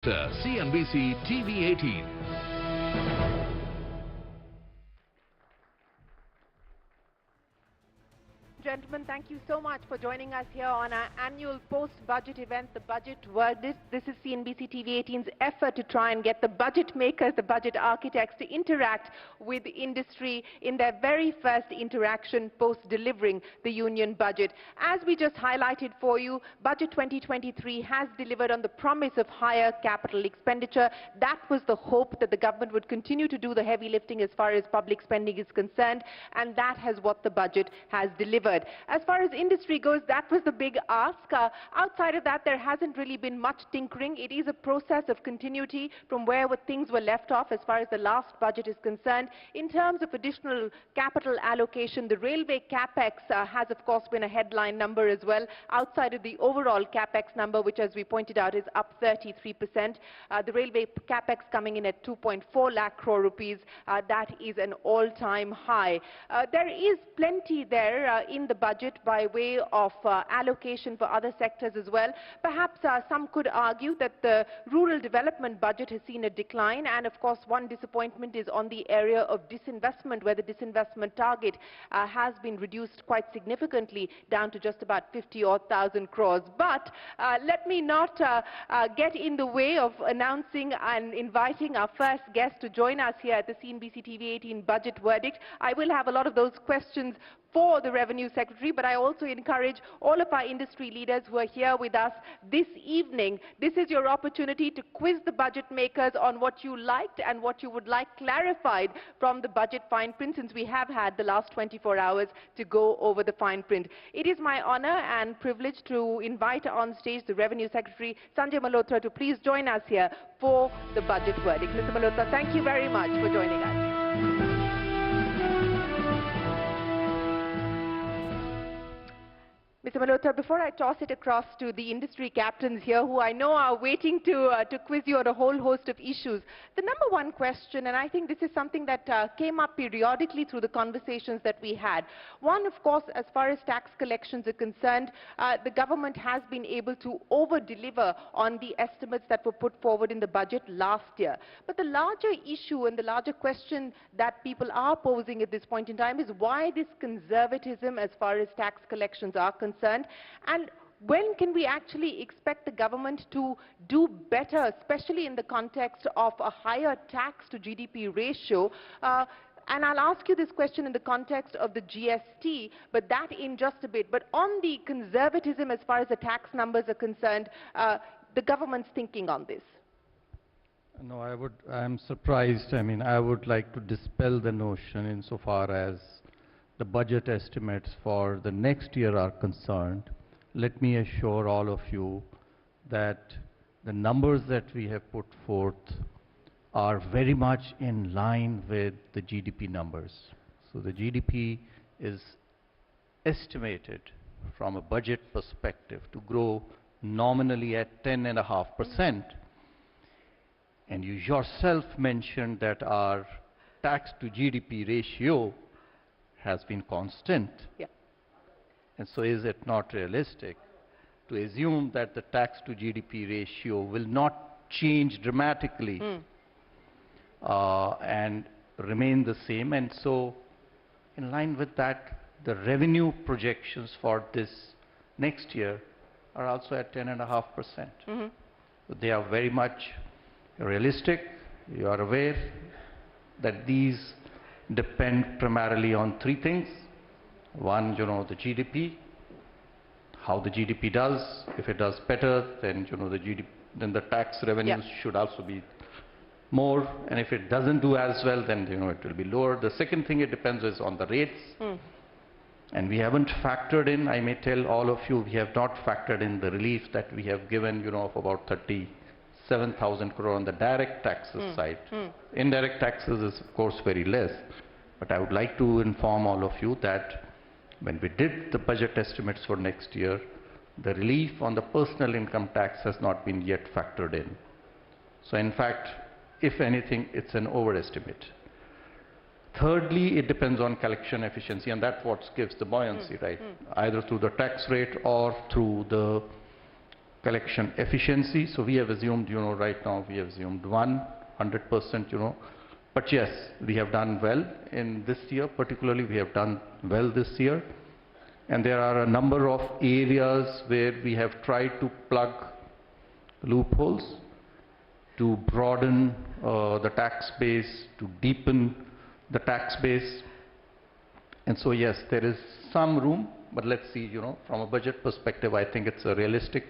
CNBC-TV18. Gentlemen, thank you so much for joining us here on our annual post-budget event, the Budget Verdict. This is CNBC-TV18's effort to try and get the budget makers, the budget architects to interact with industry in their very first interaction post-delivering the union budget. As we just highlighted for you, Budget 2023 has delivered on the promise of higher capital expenditure. That was the hope, that the government would continue to do the heavy lifting as far as public spending is concerned, and that has what the budget has delivered. As far as industry goes, that was the big ask. Outside of that, there hasn't really been much tinkering. It is a process of continuity from where things were left off as far as the last budget is concerned. In terms of additional capital allocation, the railway capex has, of course, been a headline number as well. Outside of the overall capex number, which, as we pointed out, is up 33%, the railway capex coming in at 2.4 lakh crore rupees. That is an all-time high. There is plenty there in the budget by way of allocation for other sectors as well. Perhaps some could argue that the rural development budget has seen a decline, and of course one disappointment is on the area of disinvestment, where the disinvestment target has been reduced quite significantly down to just about 50,000 crores. But let me not get in the way of announcing and inviting our first guest to join us here at the CNBC TV18 Budget Verdict. I will have a lot of those questions for the Revenue Secretary, but I also encourage all of our industry leaders who are here with us this evening. This is your opportunity to quiz the budget makers on what you liked and what you would like clarified from the budget fine print, since we have had the last 24 hours to go over the fine print. It is my honor and privilege to invite on stage the Revenue Secretary Sanjay Malhotra to please join us here for the budget verdict. Mr. Malhotra, thank you very much for joining us. Mr. Malhotra, before I toss it across to the industry captains here, who I know are waiting to quiz you on a whole host of issues, the number one question, and I think this is something that came up periodically through the conversations that we had. One, of course, as far as tax collections are concerned, the government has been able to over-deliver on the estimates that were put forward in the budget last year. But the larger issue and the larger question that people are posing at this point in time is why this conservatism as far as tax collections are concerned, and when can we actually expect the government to do better, especially in the context of a higher tax to GDP ratio? And I'll ask you this question in the context of the GST, but that in just a bit. But on the conservatism as far as the tax numbers are concerned, the government's thinking on this. No, I'm surprised. I mean, I would like to dispel the notion insofar as the budget estimates for the next year are concerned. Let me assure all of you that the numbers that we have put forth are very much in line with the GDP numbers. So the GDP is estimated from a budget perspective to grow nominally at 10.5%. And you yourself mentioned that our tax to GDP ratio has been constant. Yeah. And so is it not realistic to assume that the tax to GDP ratio will not change dramatically and remain the same? And so in line with that, the revenue projections for this next year are also at 10.5%. So they are very much realistic. You are aware that these depend primarily on three things. One, the GDP, how the GDP does. If it does better, then then the tax revenues should also be more, and if it doesn't do as well, then it will be lower. The second thing it depends is on the rates, and we haven't factored in. I may tell all of you, we have not factored in the relief that we have given, of about 37,000 crore on the direct taxes side. Indirect taxes is of course very less, but I would like to inform all of you that when we did the budget estimates for next year, the relief on the personal income tax has not been yet factored in. So in fact, if anything, it's an overestimate. Thirdly, it depends on collection efficiency, and that's what gives the buoyancy, right? Either through the tax rate or through the collection efficiency. So we have assumed, right now we have assumed 100%, But yes, we have done well in this year, particularly we have done well this year. And there are a number of areas where we have tried to plug loopholes, to broaden the tax base, to deepen the tax base. And so yes, there is some room, but let's see, from a budget perspective, I think it's a realistic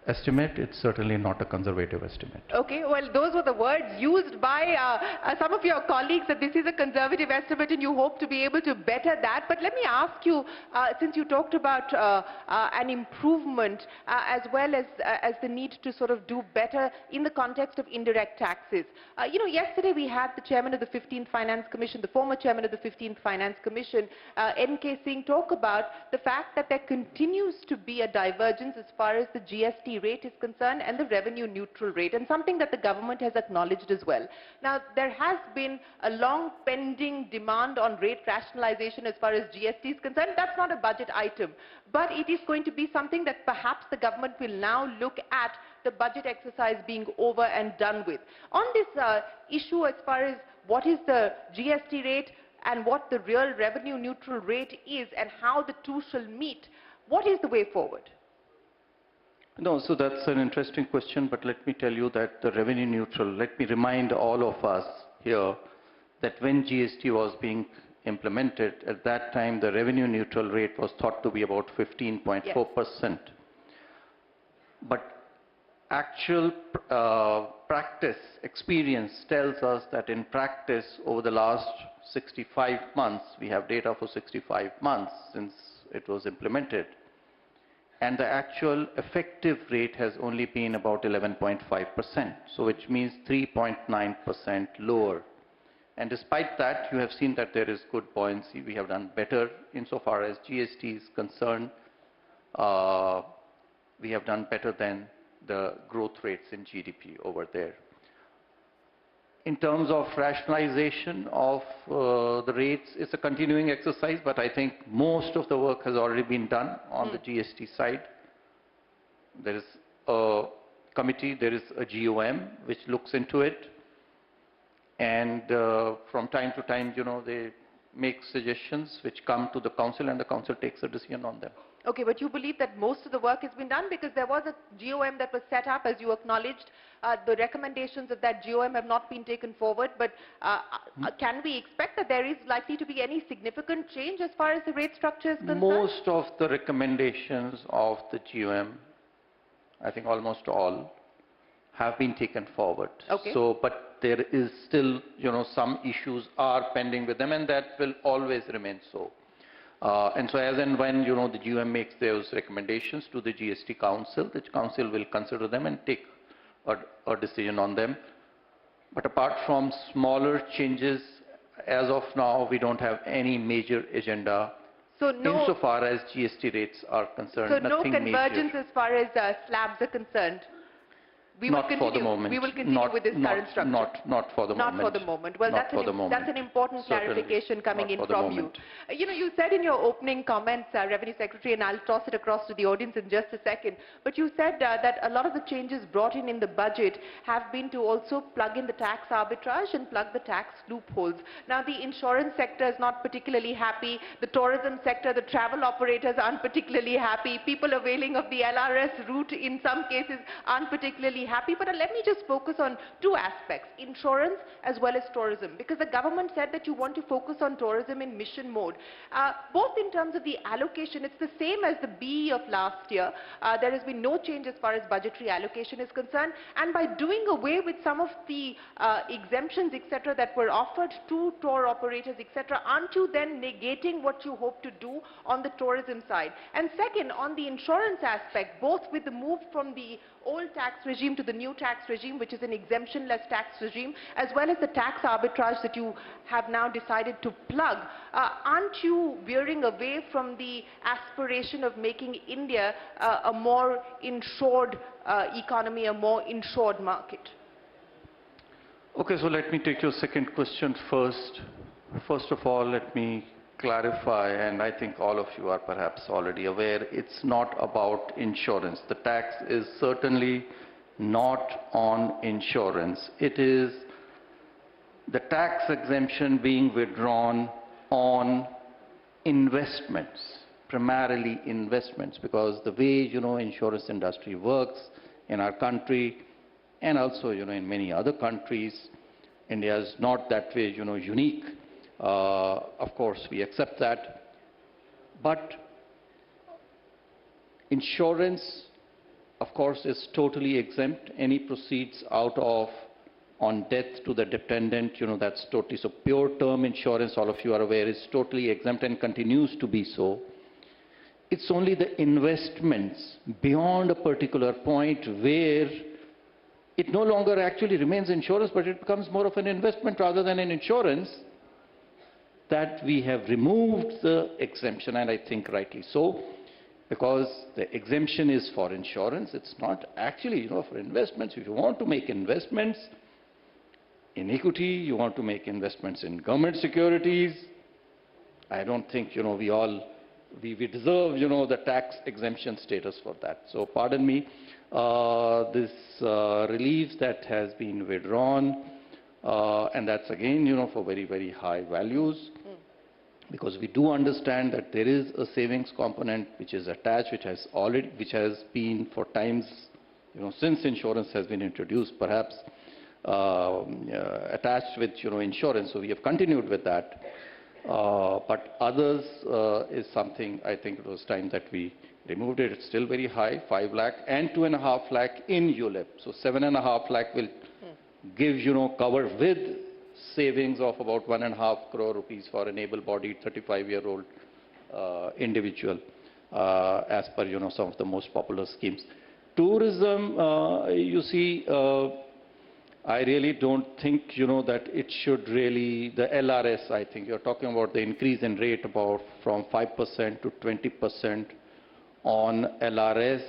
estimate. It's certainly not a conservative estimate. Okay, well, those were the words used by some of your colleagues, that this is a conservative estimate and you hope to be able to better that. But let me ask you, since you talked about an improvement as well as the need to sort of do better in the context of indirect taxes. Yesterday we had the chairman of the 15th Finance Commission, the former chairman of the 15th Finance Commission, N.K. Singh, talk about the fact that there continues to be a divergence as far as the GST rate is concerned and the revenue neutral rate, and something that the government has acknowledged as well. Now, there has been a long pending demand on rate rationalization as far as GST is concerned. That's not a budget item, but it is going to be something that perhaps the government will now look at the budget exercise being over and done with. On this issue as far as what is the GST rate and what the real revenue neutral rate is and how the two shall meet, what is the way forward? No, so that's an interesting question, but let me tell you that the revenue neutral, let me remind all of us here that when GST was being implemented, at that time the revenue neutral rate was thought to be about 15.4%. Yes. But actual practice experience tells us that in practice over the last 65 months, we have data for 65 months since it was implemented, and the actual effective rate has only been about 11.5%, so which means 3.9% lower. And despite that, you have seen that there is good buoyancy. We have done better insofar as GST is concerned. We have done better than the growth rates in GDP over there. In terms of rationalization of the rates, it's a continuing exercise, but I think most of the work has already been done on the GST side. There is a committee, there is a GOM which looks into it, and from time to time, they make suggestions which come to the council and the council takes a decision on them. Okay, but you believe that most of the work has been done, because there was a GOM that was set up, as you acknowledged. The recommendations of that GOM have not been taken forward, but can we expect that there is likely to be any significant change as far as the rate structure is concerned? Most of the recommendations of the GOM, I think almost all, have been taken forward. Okay. So, but there is still, some issues are pending with them, and that will always remain so. And so as and when, the GOM makes those recommendations to the GST Council, the Council will consider them and take a decision on them. But apart from smaller changes, as of now, we don't have any major agenda. So no, insofar as GST rates are concerned. So no convergence as far as slabs are concerned? We will continue with this current structure. Not for the moment. Not for the moment. Well, that's an important clarification coming in from you. You said in your opening comments, Revenue Secretary, and I'll toss it across to the audience in just a second, but you said that a lot of the changes brought in the budget have been to also plug in the tax arbitrage and plug the tax loopholes. Now, the insurance sector is not particularly happy. The tourism sector, the travel operators aren't particularly happy. People availing of the LRS route in some cases aren't particularly happy, but let me just focus on two aspects, insurance as well as tourism, because the government said that you want to focus on tourism in mission mode. Both in terms of the allocation, it's the same as the BE of last year. There has been no change as far as budgetary allocation is concerned, and by doing away with some of the exemptions, etc., that were offered to tour operators, etc., aren't you then negating what you hope to do on the tourism side? And second, on the insurance aspect, both with the move from the old tax regime to the new tax regime, which is an exemption-less tax regime, as well as the tax arbitrage that you have now decided to plug, aren't you veering away from the aspiration of making India a more insured economy, a more insured market? Okay, so let me take your second question first. First of all, let me clarify, and I think all of you are perhaps already aware, it's not about insurance. The tax is certainly not on insurance. It is the tax exemption being withdrawn on investments, primarily investments, because the way, insurance industry works in our country and also, in many other countries, India is not that way, unique. Of course, we accept that. But insurance, of course, is totally exempt. Any proceeds out of on death to the dependent, that's totally, so pure term insurance, all of you are aware, is totally exempt and continues to be so. It's only the investments beyond a particular point where it no longer actually remains insurance, but it becomes more of an investment rather than an insurance, that we have removed the exemption, and I think rightly so, because the exemption is for insurance. It's not actually, for investments. If you want to make investments in equity, you want to make investments in government securities, I don't think, we deserve, the tax exemption status for that. So pardon me, this relief that has been withdrawn, and that's again, for very, very high values, because we do understand that there is a savings component which is attached, which has been for times, since insurance has been introduced, perhaps attached with, insurance. So we have continued with that. But others is something, I think it was time that we removed it. It's still very high, 5 lakh and 2.5 lakh in ULIP. So 7.5 lakh will give, cover with savings of about 1.5 crore rupees for an able-bodied 35-year-old individual, as per, some of the most popular schemes. Tourism, you see, I really don't think, that it should really, the LRS, I think you're talking about the increase in rate about from 5% to 20% on LRS.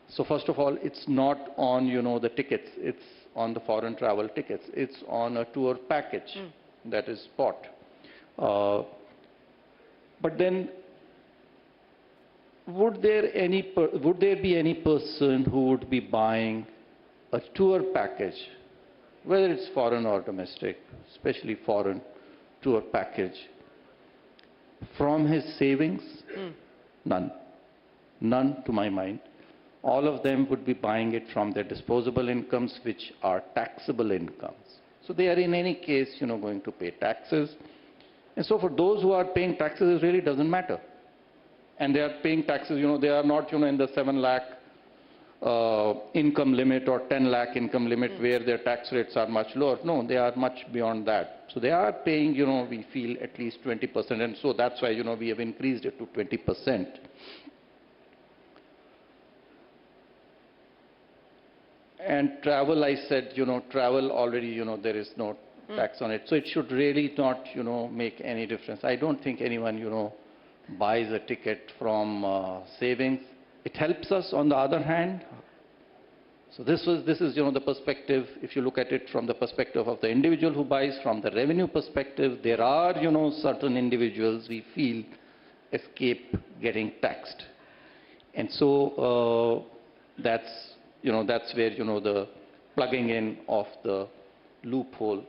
So first of all, it's not on, the tickets. It's on the foreign travel tickets. It's on a tour package that is bought. But then, would there be any person who would be buying a tour package, whether it's foreign or domestic, especially foreign tour package, from his savings? None. None to my mind. All of them would be buying it from their disposable incomes, which are taxable incomes. So they are in any case, going to pay taxes. And so for those who are paying taxes, it really doesn't matter. And they are paying taxes, they are not, in the 7 lakh income limit or 10 lakh income limit where their tax rates are much lower. No, they are much beyond that. So they are paying, we feel at least 20%. And so that's why, we have increased it to 20%. And travel, I said, travel already, there is no tax on it. So it should really not, make any difference. I don't think anyone, buys a ticket from savings. It helps us on the other hand. So this is, the perspective, if you look at it from the perspective of the individual who buys, from the revenue perspective, there are, certain individuals we feel escape getting taxed. And so that's where, the plugging in of the loophole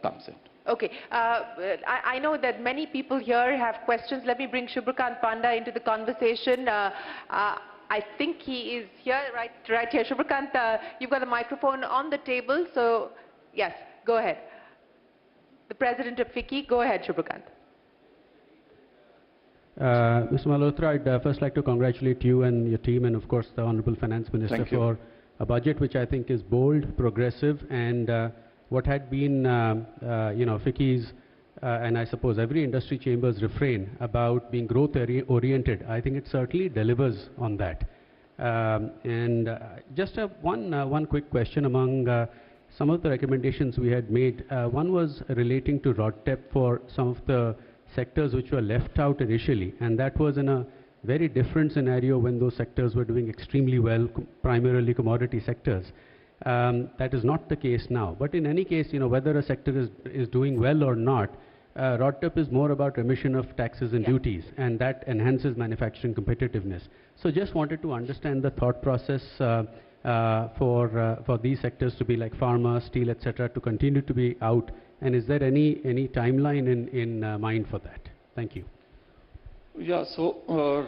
comes in. Okay. I know that many people here have questions. Let me bring Shubhrakant Panda into the conversation. I think he is here, right here. Shubhrakant, you've got the microphone on the table, so yes, go ahead. The president of FICCI, go ahead, Shubhrakant. Mr. Malhotra, I'd first like to congratulate you and your team and, of course, the Honorable Finance Minister for a budget which I think is bold, progressive, and what had been, FICCI's and I suppose every industry chamber's refrain about being growth-oriented, I think it certainly delivers on that. Just one quick question among some of the recommendations we had made. One was relating to RODTEP for some of the sectors which were left out initially, and that was in a very different scenario when those sectors were doing extremely well, primarily commodity sectors. That is not the case now. But in any case, whether a sector is doing well or not, RODTEP is more about remission of taxes and duties, and that enhances manufacturing competitiveness. So just wanted to understand the thought process for these sectors to be like pharma, steel, etc., to continue to be out, and is there any timeline in mind for that? Thank you. Yeah, so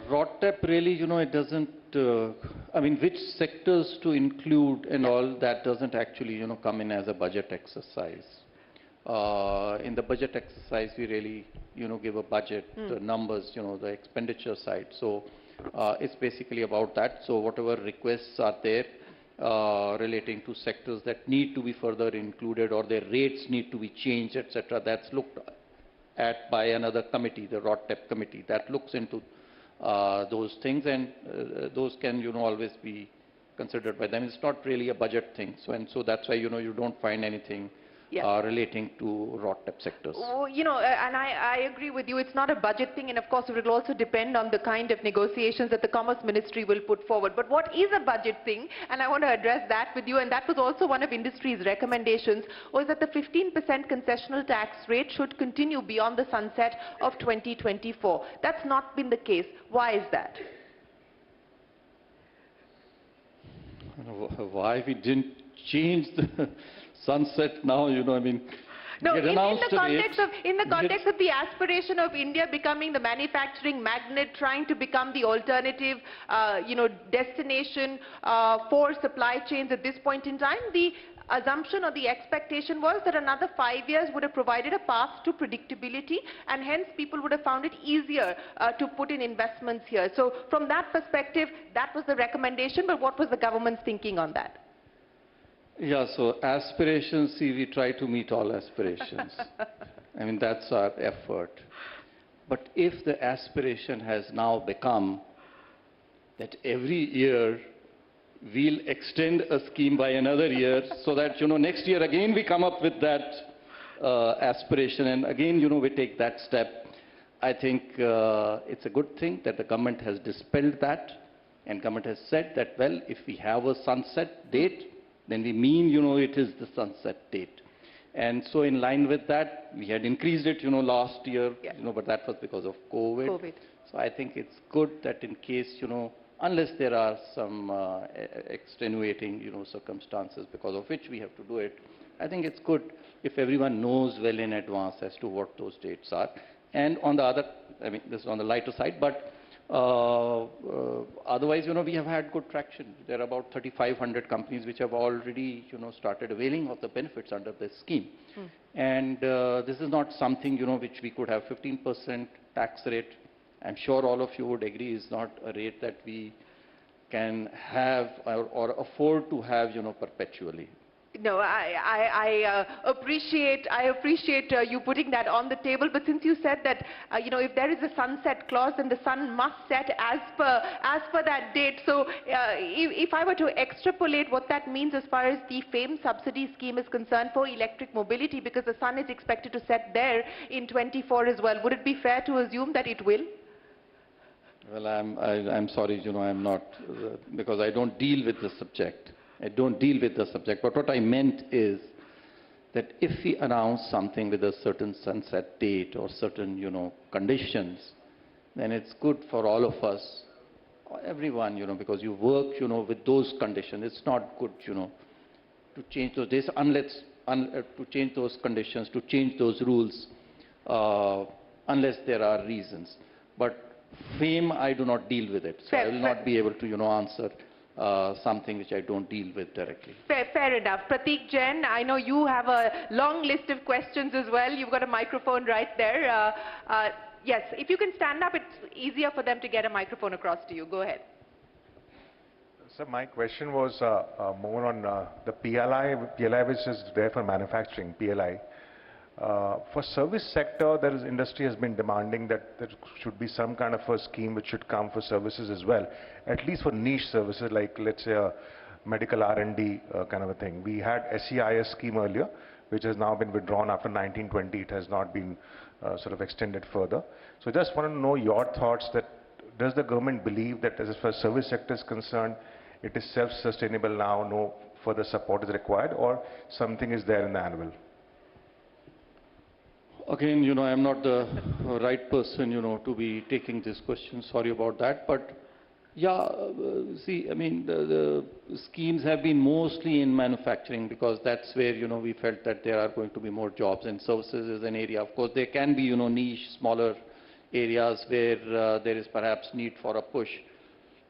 RODTEP really, it doesn't, I mean, which sectors to include and all, that doesn't actually, come in as a budget exercise. In the budget exercise, we really, give a budget, the numbers, the expenditure side. So it's basically about that. So whatever requests are there relating to sectors that need to be further included or their rates need to be changed, etc., that's looked at by another committee, the RODTEP committee, that looks into those things, and those can, always be considered by them. It's not really a budget thing. So, and so that's why, you don't find anything relating to RODTEP sectors. Oh, and I agree with you. It's not a budget thing, and of course it will also depend on the kind of negotiations that the Commerce Ministry will put forward. But what is a budget thing, and I want to address that with you, and that was also one of industry's recommendations, was that the 15% concessional tax rate should continue beyond the sunset of 2024. That's not been the case. Why is that? Why we didn't change the sunset now, I mean, no, in the context of the aspiration of India becoming the manufacturing magnet, trying to become the alternative, destination for supply chains at this point in time, the assumption or the expectation was that another 5 years would have provided a path to predictability, and hence people would have found it easier to put in investments here. So from that perspective, that was the recommendation, but what was the government's thinking on that? Yeah, so aspirations, see, we try to meet all aspirations. I mean, that's our effort. But if the aspiration has now become that every year we'll extend a scheme by another year so that, next year again we come up with that aspiration and again, we take that step, I think it's a good thing that the government has dispelled that, and government has said that, well, if we have a sunset date, then we mean, it is the sunset date. And so in line with that, we had increased it, last year, but that was because of COVID. So I think it's good that in case, unless there are some extenuating, circumstances because of which we have to do it, I think it's good if everyone knows well in advance as to what those dates are. And on the other, I mean, this is on the lighter side, but otherwise, we have had good traction. There are about 3,500 companies which have already, started availing of the benefits under this scheme. And this is not something, which we could have 15% tax rate. I'm sure all of you would agree is not a rate that we can have or afford to have, perpetually. No, I appreciate you putting that on the table. But since you said that, if there is a sunset clause, then the sun must set as per that date. So, if I were to extrapolate what that means as far as the FAME subsidy scheme is concerned for electric mobility, because the sun is expected to set there in 24 as well, would it be fair to assume that it will? Well, I'm sorry, I'm not, because I don't deal with the subject. I don't deal with the subject. But what I meant is that if we announce something with a certain sunset date or certain, conditions, then it's good for all of us, everyone, because you work, with those conditions. It's not good, to change those days to change those conditions, to change those rules, unless there are reasons. But FAME, I do not deal with it. So I will not be able to, answer something which I don't deal with directly. Fair enough. Prateek Jain, I know you have a long list of questions as well. You've got a microphone right there. Yes, if you can stand up, it's easier for them to get a microphone across to you. Go ahead. So my question was more on the PLI which is there for manufacturing, PLI. For service sector, industry has been demanding that there should be some kind of a scheme which should come for services as well, at least for niche services like, let's say, a medical R&D kind of a thing. We had SEIS scheme earlier, which has now been withdrawn after 1920. It has not been sort of extended further. So just want to know your thoughts that does the government believe that as far as service sector is concerned, it is self-sustainable now, no further support is required, or something is there in the annual? Again, I'm not the right person, to be taking this question. Sorry about that. But yeah, see, I mean, the schemes have been mostly in manufacturing because that's where, we felt that there are going to be more jobs, and services is an area. Of course, there can be, niche, smaller areas where there is perhaps need for a push.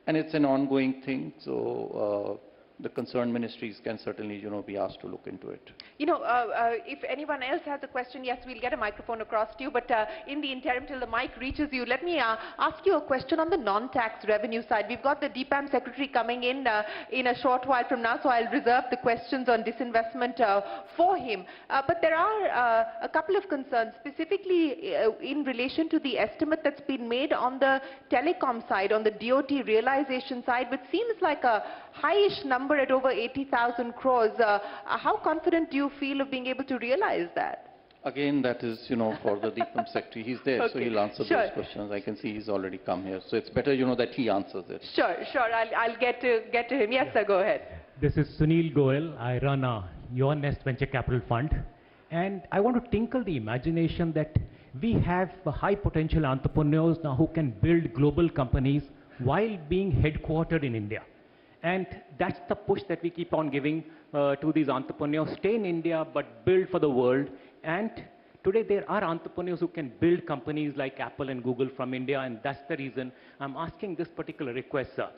And it's an ongoing thing. So the concerned ministries can certainly, be asked to look into it. If anyone else has a question, yes, we'll get a microphone across to you. But in the interim, till the mic reaches you, let me ask you a question on the non-tax revenue side. We've got the DPAM secretary coming in a short while from now, so I'll reserve the questions on disinvestment for him. But there are a couple of concerns, specifically in relation to the estimate that's been made on the telecom side, on the DOT realization side, which seems like a high-ish number at over 80,000 crores. How confident do you feel of being able to realize that? Again, that is, for the DPAM secretary. He's there, Okay. so he'll answer those questions. I can see he's already come here. So it's better, that he answers it. Sure. I'll get to him. Yes, sir, go ahead. This is Sunil Goel. I run Your Nest Venture Capital Fund. And I want to tinkle the imagination that we have high potential entrepreneurs now who can build global companies while being headquartered in India. And that's the push that we keep on giving to these entrepreneurs. Stay in India, but build for the world. And today there are entrepreneurs who can build companies like Apple and Google from India, and that's the reason I'm asking this particular request, sir.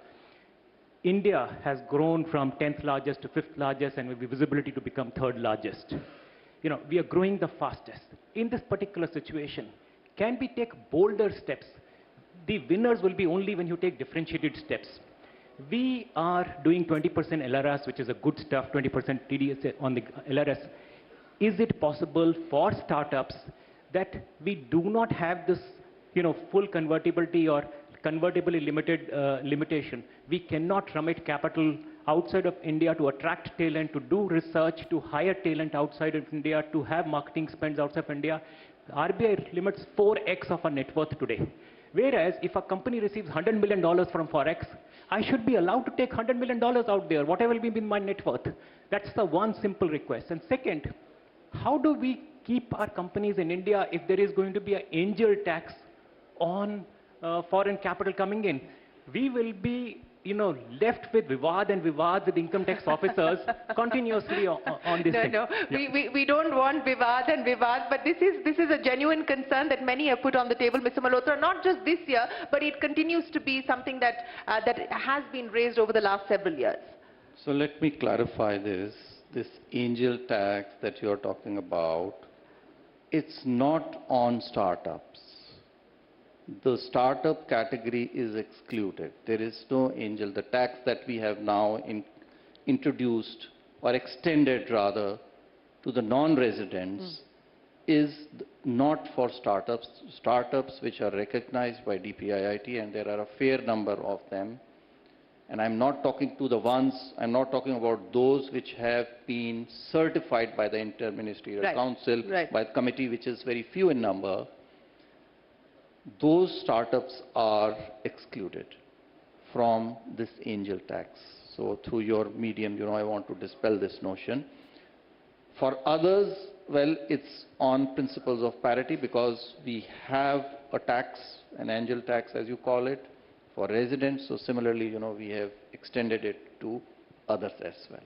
India has grown from 10th largest to 5th largest, and with visibility to become 3rd largest. We are growing the fastest. In this particular situation, can we take bolder steps? The winners will be only when you take differentiated steps. We are doing 20% LRS, which is a good stuff, 20% TDS on the LRS. Is it possible for startups that we do not have this, full convertibility or convertibly limited limitation? We cannot remit capital outside of India to attract talent, to do research, to hire talent outside of India, to have marketing spends outside of India. RBI limits 4x of our net worth today. Whereas if a company receives $100 million from Forex, I should be allowed to take $100 million out there, whatever will be my net worth. That's the one simple request. And second, how do we keep our companies in India if there is going to be an angel tax on foreign capital coming in? We will be left with vivad and vivad with income tax officers continuously on this thing. No. Yeah. We don't want vivad and vivad, but this is a genuine concern that many have put on the table, Mr. Malhotra, not just this year, but it continues to be something that has been raised over the last several years. So let me clarify this. This angel tax that you're talking about, it's not on startups. The startup category is excluded. There is no angel. The tax that we have now introduced or extended rather to the non-residents is not for startups. Startups which are recognized by DPIIT, and there are a fair number of them. And I'm not talking about those which have been certified by the Inter-Ministerial Council, by the committee, which is very few in number. Those startups are excluded from this angel tax. So through your medium, I want to dispel this notion. For others, well, it's on principles of parity because we have a tax, an angel tax as you call it, for residents. So similarly, we have extended it to others as well.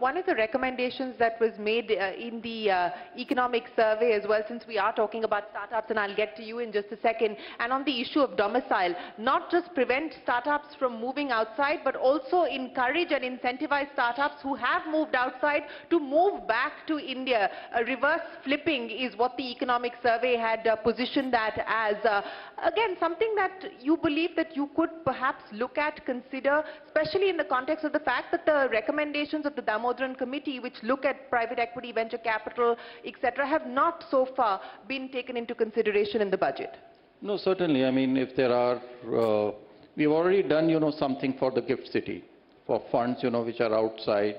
One of the recommendations that was made in the economic survey as well, since we are talking about startups, and I'll get to you in just a second, and on the issue of domicile, not just prevent startups from moving outside, but also encourage and incentivize startups who have moved outside to move back to India. Reverse flipping is what the economic survey had positioned that as. Again, something that you believe that you could perhaps look at, consider, especially in the context of the fact that the recommendations of the Damodaran Committee, which look at private equity, venture capital, etc., have not so far been taken into consideration in the budget. No, certainly. I mean, if there are, we've already done, something for the gift city, for funds, which are outside,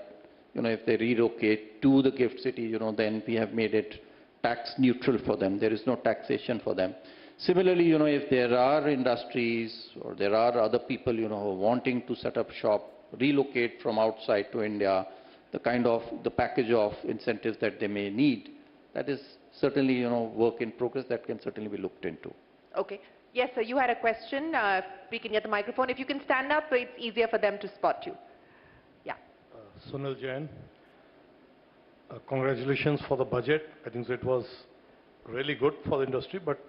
if they relocate to the gift city, then we have made it tax neutral for them. There is no taxation for them. Similarly, if there are industries or there are other people, who are wanting to set up shop, relocate from outside to India, the package of incentives that they may need, that is certainly, work in progress that can certainly be looked into. Okay. Yes, sir, you had a question. We can get the microphone. If you can stand up, it's easier for them to spot you. Yeah. Sunil Jain. Congratulations for the budget. I think it was really good for the industry. But,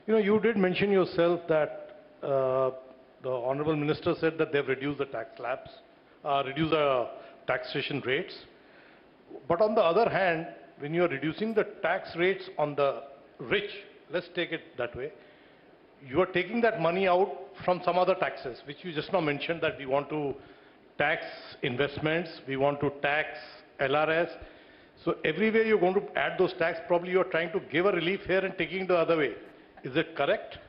you did mention yourself that the Honorable Minister said that they've reduced the tax slabs, reduced the taxation rates. But on the other hand, when you're reducing the tax rates on the rich, let's take it that way, you are taking that money out from some other taxes, which you just now mentioned that we want to tax investments, we want to tax LRS. So everywhere you're going to add those tax, probably you're trying to give a relief here and taking the other way. Is it correct?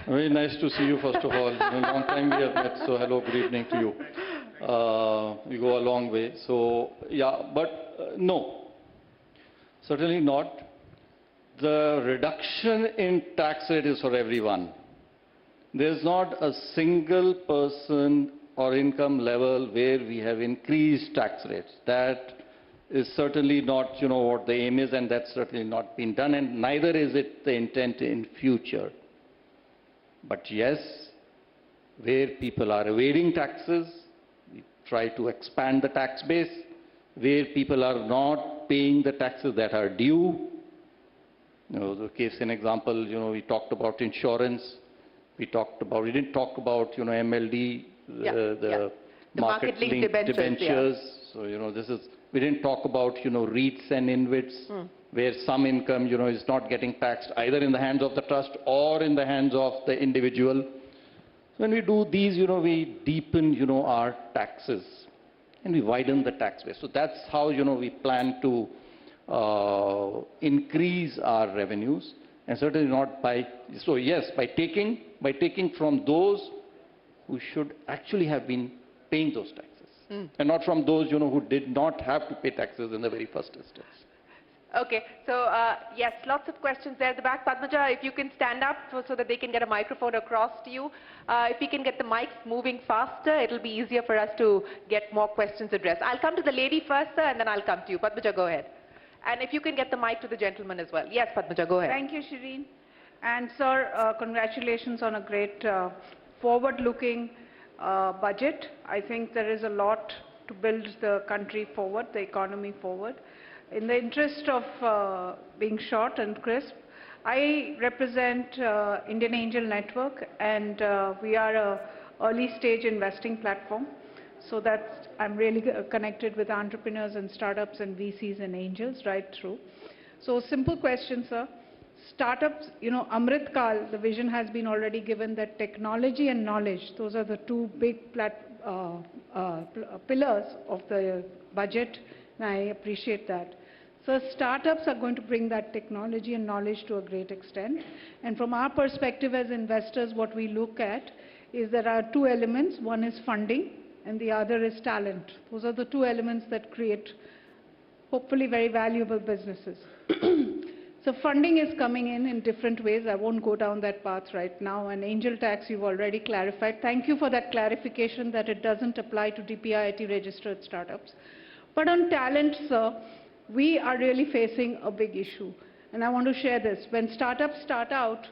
Very nice to see you, first of all. In a long time we have met, so hello, good evening to you. We go a long way. So, yeah, but no, certainly not. The reduction in tax rate is for everyone. There's not a single person or income level where we have increased tax rates. That is certainly not, what the aim is, and that's certainly not been done, and neither is it the intent in future. But yes, where people are evading taxes, we try to expand the tax base. Where people are not paying the taxes that are due, the case in example, we talked about insurance, we didn't talk about, MLD, the market-linked debentures. So, we didn't talk about, REITs and InvITs, where some income, is not getting taxed either in the hands of the trust or in the hands of the individual. When we do these, we deepen, our taxes and we widen the tax base. So that's how, we plan to increase our revenues, and certainly not by, so yes, by taking from those who should actually have been paying those taxes, and not from those, who did not have to pay taxes in the very first instance. Okay, so yes, lots of questions there at the back. Padmaja, if you can stand up so that they can get a microphone across to you. If we can get the mics moving faster, it'll be easier for us to get more questions addressed. I'll come to the lady first, sir, and then I'll come to you. Padmaja, go ahead. And if you can get the mic to the gentleman as well. Yes, Padmaja, go ahead. Thank you, Shireen. And sir, congratulations on a great forward-looking budget. I think there is a lot to build the country forward, the economy forward. In the interest of being short and crisp, I represent Indian Angel Network, and we are an early-stage investing platform. So that I'm really connected with entrepreneurs and startups and VCs and angels right through. So simple question, sir. Startups, Amrit Kal, the vision has been already given that technology and knowledge, those are the two big pillars of the budget, and I appreciate that. So startups are going to bring that technology and knowledge to a great extent. And from our perspective as investors, what we look at is there are two elements. One is funding, and the other is talent. Those are the two elements that create, hopefully, very valuable businesses. So funding is coming in different ways. I won't go down that path right now. And angel tax, you've already clarified. Thank you for that clarification that it doesn't apply to DPIIT registered startups. But on talent, sir, we are really facing a big issue. And I want to share this. When startups start out,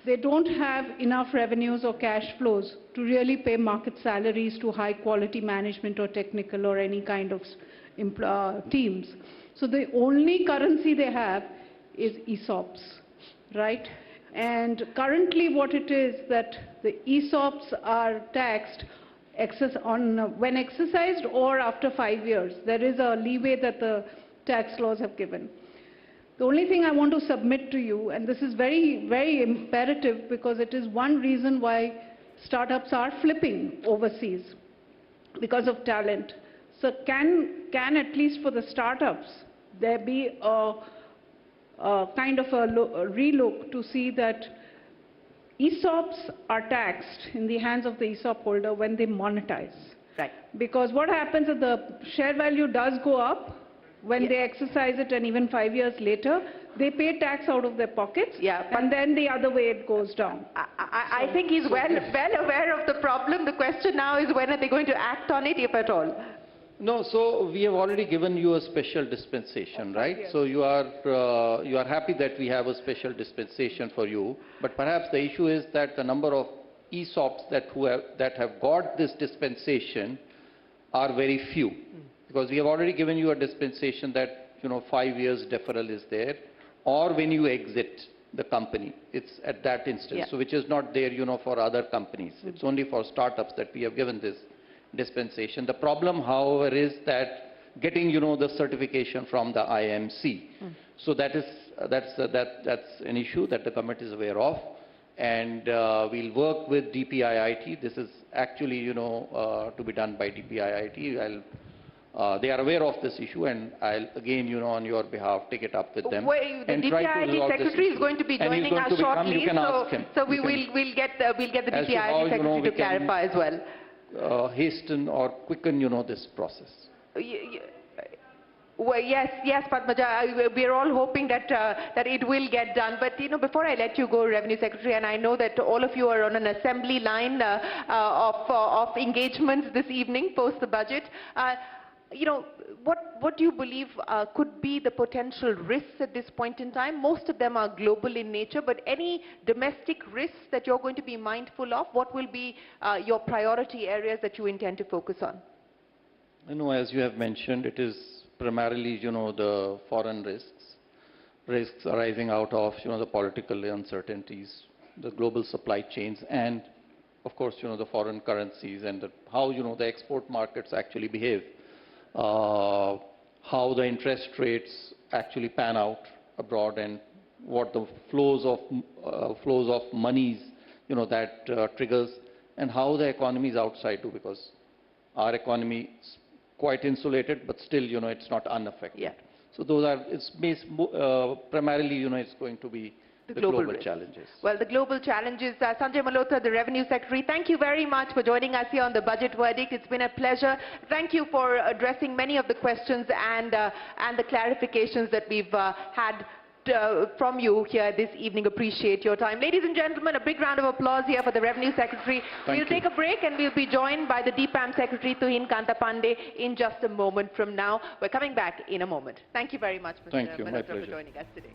they don't have enough revenues or cash flows to really pay market salaries to high quality management or technical or any kind of teams. So the only currency they have is ESOPs, right? And currently what it is that the ESOPs are taxed when exercised or after 5 years. There is a leeway that the tax laws have given. The only thing I want to submit to you, and this is very, very imperative because it is one reason why startups are flipping overseas because of talent. So can at least for the startups, there be a kind of a relook to see that ESOPs are taxed in the hands of the ESOP holder when they monetize. Right. Because what happens is the share value does go up when they exercise it, and even 5 years later, they pay tax out of their pockets, and then the other way it goes down. I think he's well aware of the problem. The question now is when are they going to act on it, if at all? No, so we have already given you a special dispensation, right? years. So you are happy that we have a special dispensation for you, but perhaps the issue is that the number of ESOPs that have got this dispensation are very few, because we have already given you a dispensation that 5 years deferral is there, or when you exit the company, it's at that instance. Yeah. So which is not there, for other companies. It's only for startups that we have given this dispensation. The problem, however, is that getting, the certification from the IMC. So that's an issue that the government is aware of, and we'll work with DPIIT. This is actually, to be done by DPIIT. They are aware of this issue, and I'll again, on your behalf, take it up with them. The and try to DPIIT resolve this secretary is issue. going to be And he's joining going us to come, shortly, you can ask him. so You we'll get the as to how, DPIIT secretary we to can, clarify as well. hasten or quicken, this process. Well, yes, Padmaja, we are all hoping that it will get done. But, before I let you go, Revenue Secretary, and I know that all of you are on an assembly line of engagements this evening post the budget. What do you believe could be the potential risks at this point in time? Most of them are global in nature, but any domestic risks that you're going to be mindful of? What will be your priority areas that you intend to focus on? As you have mentioned, it is primarily, the foreign risks arising out of, the political uncertainties, the global supply chains, and of course, the foreign currencies and how, the export markets actually behave. How the interest rates actually pan out abroad, and what the flows of monies, that triggers, and how the economy is outside too, because our economy is quite insulated, but still, it's not unaffected. Yeah. So those are, primarily, it's going to be the global challenges. Well, the global challenges. Sanjay Malhotra, the Revenue Secretary, thank you very much for joining us here on the budget verdict. It's been a pleasure. Thank you for addressing many of the questions and the clarifications that we've had from you here this evening. Appreciate your time. Ladies and gentlemen, a big round of applause here for the Revenue Secretary. We'll take a break, and we'll be joined by the DPAM Secretary, Tuhin Kanta Pandey, in just a moment from now. We're coming back in a moment. Thank you very much, Mr. Thank you. My Malhotra, pleasure. for joining us today.